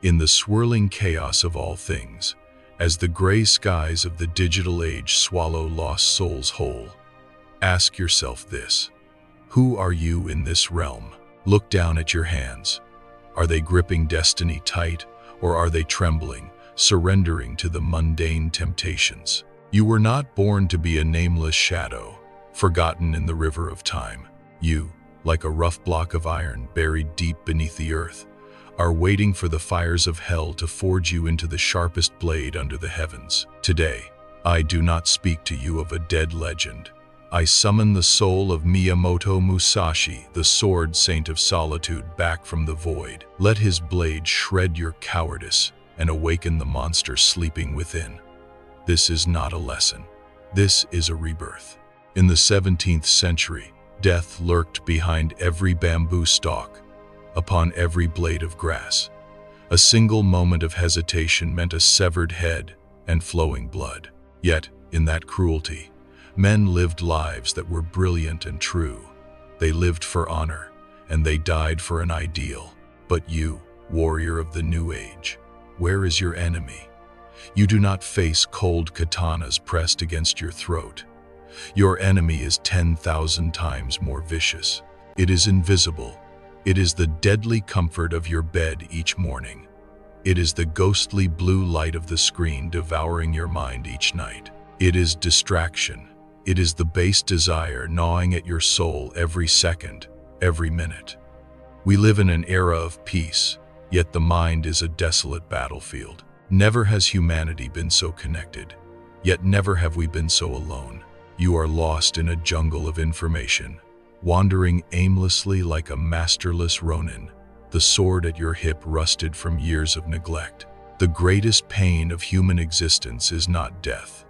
In the swirling chaos of all things, as the gray skies of the digital age swallow lost souls whole, ask yourself this: who are you in this realm? Look down at your hands. Are they gripping destiny tight, or are they trembling, surrendering to the mundane temptations? You were not born to be a nameless shadow, forgotten in the river of time. You, like a rough block of iron buried deep beneath the earth, are waiting for the fires of hell to forge you into the sharpest blade under the heavens. Today, I do not speak to you of a dead legend. I summon the soul of Miyamoto Musashi, the sword saint of solitude, back from the void. Let his blade shred your cowardice and awaken the monster sleeping within. This is not a lesson. This is a rebirth. In the 17th century, death lurked behind every bamboo stalk, upon every blade of grass. A single moment of hesitation meant a severed head and flowing blood. Yet, in that cruelty, men lived lives that were brilliant and true. They lived for honor, and they died for an ideal. But you, warrior of the new age, where is your enemy? You do not face cold katanas pressed against your throat. Your enemy is 10,000 times more vicious. It is invisible. It is the deadly comfort of your bed each morning. It is the ghostly blue light of the screen devouring your mind each night. It is distraction. It is the base desire gnawing at your soul every second, every minute. We live in an era of peace, yet the mind is a desolate battlefield. Never has humanity been so connected, yet never have we been so alone. You are lost in a jungle of information, wandering aimlessly like a masterless ronin, the sword at your hip rusted from years of neglect. The greatest pain of human existence is not death.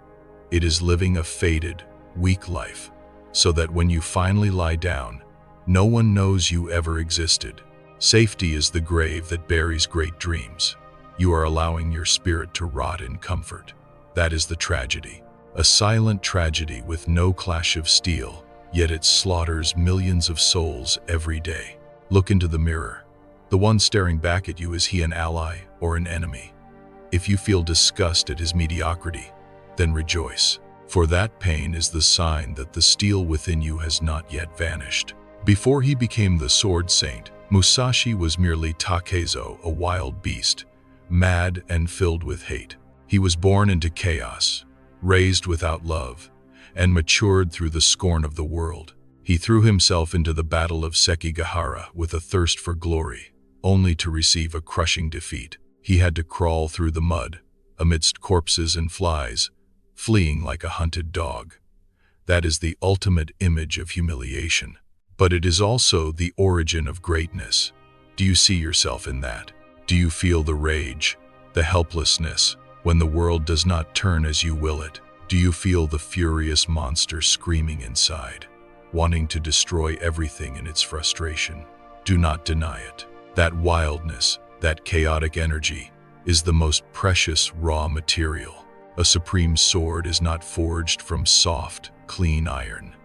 It is living a faded, weak life, so that when you finally lie down, no one knows you ever existed. Safety is the grave that buries great dreams. You are allowing your spirit to rot in comfort. That is the tragedy. A silent tragedy with no clash of steel, yet it slaughters millions of souls every day. Look into the mirror. The one staring back at you, is he an ally or an enemy? If you feel disgust at his mediocrity, then rejoice, for that pain is the sign that the steel within you has not yet vanished. Before he became the sword saint, Musashi was merely Takezo, a wild beast, mad and filled with hate. He was born into chaos, raised without love, and matured through the scorn of the world. He threw himself into the battle of Sekigahara with a thirst for glory, only to receive a crushing defeat. He had to crawl through the mud, amidst corpses and flies, fleeing like a hunted dog. That is the ultimate image of humiliation. But it is also the origin of greatness. Do you see yourself in that? Do you feel the rage, the helplessness, when the world does not turn as you will it? Do you feel the furious monster screaming inside, wanting to destroy everything in its frustration? Do not deny it. That wildness, that chaotic energy, is the most precious raw material. A supreme sword is not forged from soft, clean iron.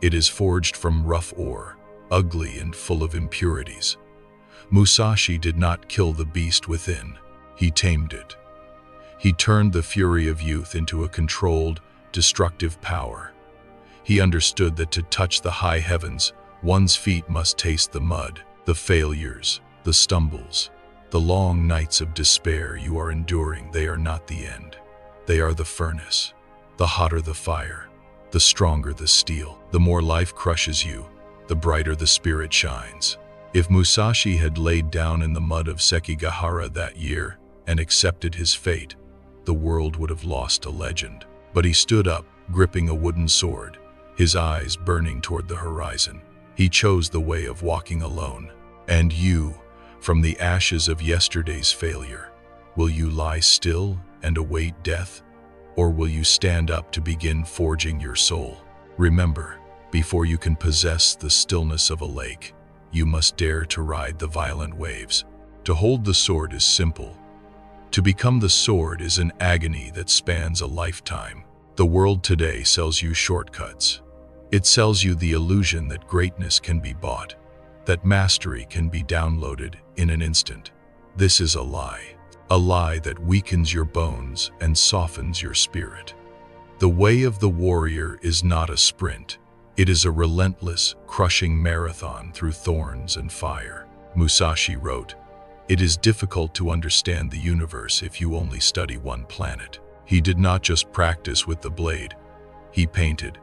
It is forged from rough ore, ugly and full of impurities. Musashi did not kill the beast within. He tamed it. He turned the fury of youth into a controlled, destructive power. He understood that to touch the high heavens, one's feet must taste the mud, the failures, the stumbles, the long nights of despair you are enduring. They are not the end. They are the furnace. The hotter the fire, the stronger the steel. The more life crushes you, the brighter the spirit shines. If Musashi had laid down in the mud of Sekigahara that year and accepted his fate, the world would have lost a legend. But he stood up, gripping a wooden sword, his eyes burning toward the horizon. He chose the way of walking alone. And you, from the ashes of yesterday's failure, will you lie still and await death? Or will you stand up to begin forging your soul? Remember, before you can possess the stillness of a lake, you must dare to ride the violent waves. To hold the sword is simple. To become the sword is an agony that spans a lifetime. The world today sells you shortcuts. It sells you the illusion that greatness can be bought, that mastery can be downloaded in an instant. This is a lie that weakens your bones and softens your spirit. The way of the warrior is not a sprint. It is a relentless, crushing marathon through thorns and fire. Musashi wrote, "It is difficult to understand the universe if you only study one planet." He did not just practice with the blade. He painted,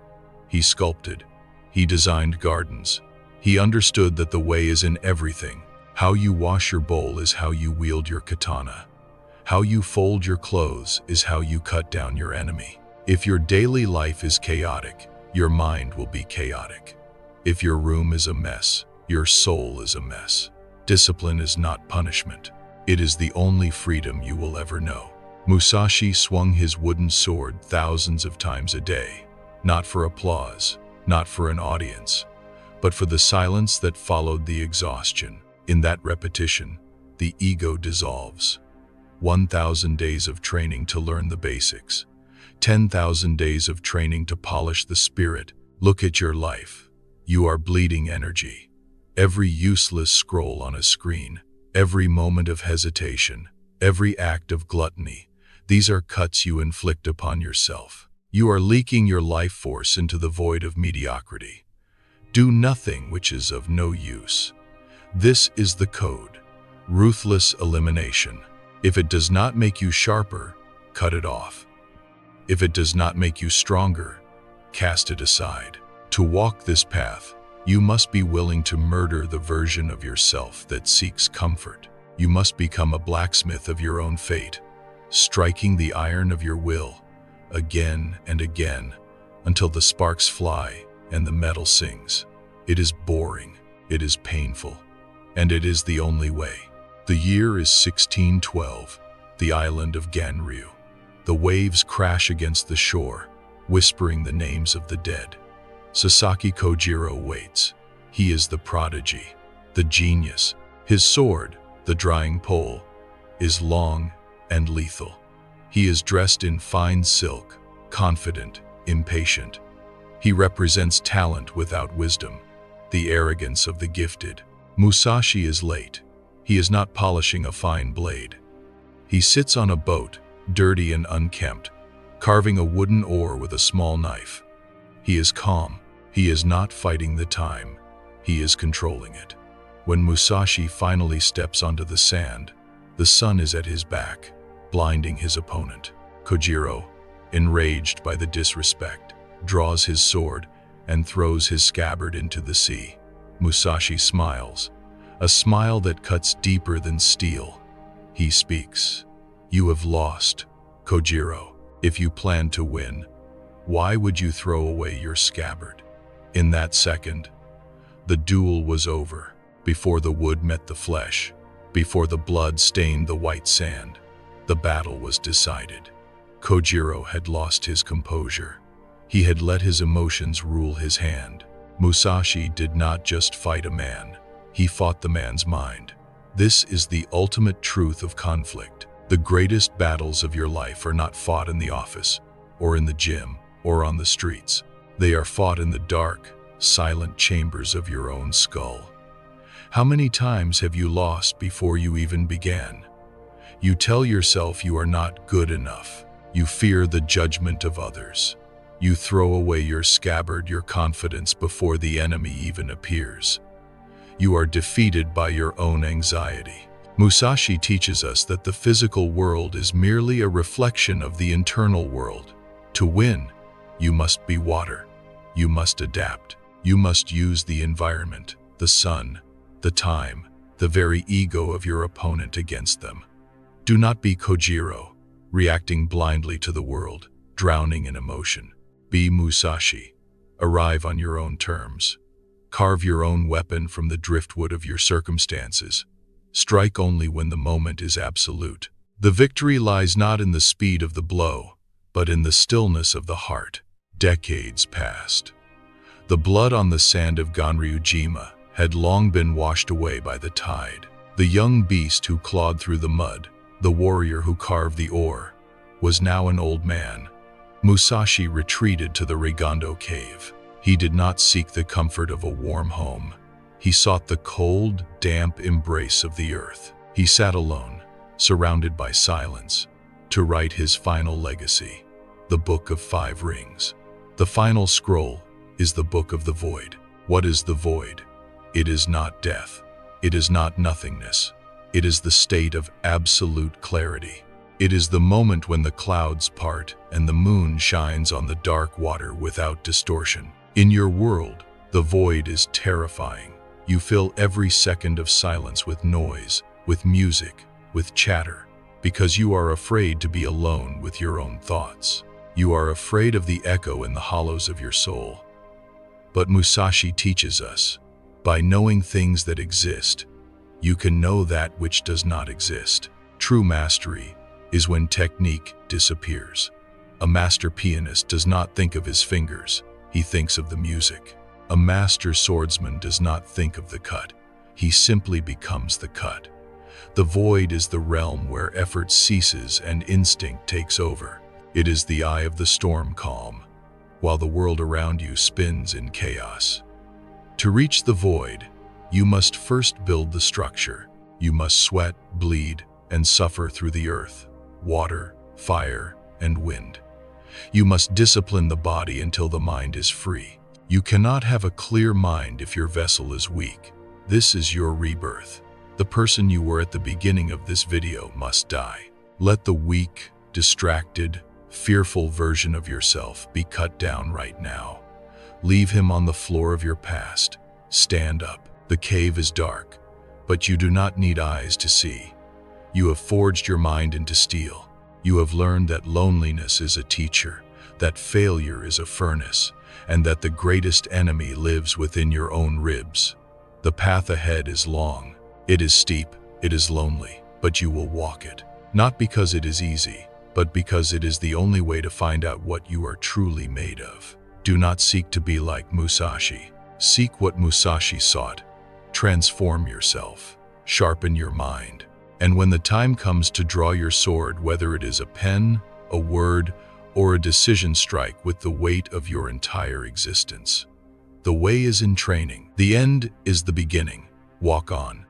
he sculpted, he designed gardens. He understood that the way is in everything. How you wash your bowl is how you wield your katana. How you fold your clothes is how you cut down your enemy. If your daily life is chaotic, your mind will be chaotic. If your room is a mess, your soul is a mess. Discipline is not punishment. It is the only freedom you will ever know. Musashi swung his wooden sword thousands of times a day, not for applause, not for an audience, but for the silence that followed the exhaustion. In that repetition, the ego dissolves. 1,000 days of training to learn the basics. 10,000 days of training to polish the spirit. Look at your life. You are bleeding energy. Every useless scroll on a screen, every moment of hesitation, every act of gluttony, these are cuts you inflict upon yourself. You are leaking your life force into the void of mediocrity. Do nothing which is of no use. This is the code. Ruthless elimination. If it does not make you sharper, cut it off. If it does not make you stronger, cast it aside. To walk this path, you must be willing to murder the version of yourself that seeks comfort. You must become a blacksmith of your own fate, striking the iron of your will again and again until the sparks fly and the metal sings. It is boring, it is painful, and it is the only way. The year is 1612, the island of Ganryu. The waves crash against the shore, whispering the names of the dead. Sasaki Kojiro waits. He is the prodigy, the genius. His sword, the drying pole, is long and lethal. He is dressed in fine silk, confident, impatient. He represents talent without wisdom, the arrogance of the gifted. Musashi is late. He is not polishing a fine blade. He sits on a boat, dirty and unkempt, carving a wooden oar with a small knife. He is calm. He is not fighting the time. He is controlling it. When Musashi finally steps onto the sand, the sun is at his back, blinding his opponent. Kojiro, enraged by the disrespect, draws his sword and throws his scabbard into the sea. Musashi smiles, a smile that cuts deeper than steel. He speaks. "You have lost, Kojiro. If you plan to win, why would you throw away your scabbard?" In that second, the duel was over. Before the wood met the flesh, before the blood stained the white sand, the battle was decided. Kojiro had lost his composure. He had let his emotions rule his hand. Musashi did not just fight a man. He fought the man's mind. This is the ultimate truth of conflict. The greatest battles of your life are not fought in the office, or in the gym, or on the streets. They are fought in the dark, silent chambers of your own skull. How many times have you lost before you even began? You tell yourself you are not good enough. You fear the judgment of others. You throw away your scabbard, your confidence, before the enemy even appears. You are defeated by your own anxiety. Musashi teaches us that the physical world is merely a reflection of the internal world. To win, you must be water. You must adapt. You must use the environment, the sun, the time, the very ego of your opponent against them. Do not be Kojiro, reacting blindly to the world, drowning in emotion. Be Musashi. Arrive on your own terms. Carve your own weapon from the driftwood of your circumstances. Strike only when the moment is absolute. The victory lies not in the speed of the blow, but in the stillness of the heart. Decades passed. The blood on the sand of Ganryujima had long been washed away by the tide. The young beast who clawed through the mud, the warrior who carved the oar, was now an old man. Musashi retreated to the Rigondo cave. He did not seek the comfort of a warm home. He sought the cold, damp embrace of the earth. He sat alone, surrounded by silence, to write his final legacy, the Book of Five Rings. The final scroll is the Book of the Void. What is the void? It is not death. It is not nothingness. It is the state of absolute clarity. It is the moment when the clouds part and the moon shines on the dark water without distortion. In your world, the void is terrifying. You fill every second of silence with noise, with music, with chatter, because you are afraid to be alone with your own thoughts. You are afraid of the echo in the hollows of your soul. But Musashi teaches us, by knowing things that exist, you can know that which does not exist. True mastery is when technique disappears. A master pianist does not think of his fingers, he thinks of the music. A master swordsman does not think of the cut, he simply becomes the cut. The void is the realm where effort ceases and instinct takes over. It is the eye of the storm calm, while the world around you spins in chaos. To reach the void, you must first build the structure. You must sweat, bleed, and suffer through the earth, water, fire, and wind. You must discipline the body until the mind is free. You cannot have a clear mind if your vessel is weak. This is your rebirth. The person you were at the beginning of this video must die. Let the weak, distracted, fearful version of yourself be cut down right now. Leave him on the floor of your past. Stand up. The cave is dark, but you do not need eyes to see. You have forged your mind into steel. You have learned that loneliness is a teacher, that failure is a furnace, and that the greatest enemy lives within your own ribs. The path ahead is long. It is steep, it is lonely, but you will walk it. Not because it is easy, but because it is the only way to find out what you are truly made of. Do not seek to be like Musashi. Seek what Musashi sought. Transform yourself. Sharpen your mind. And when the time comes to draw your sword, whether it is a pen, a word, or a decision, strike with the weight of your entire existence. The way is in training. The end is the beginning. Walk on.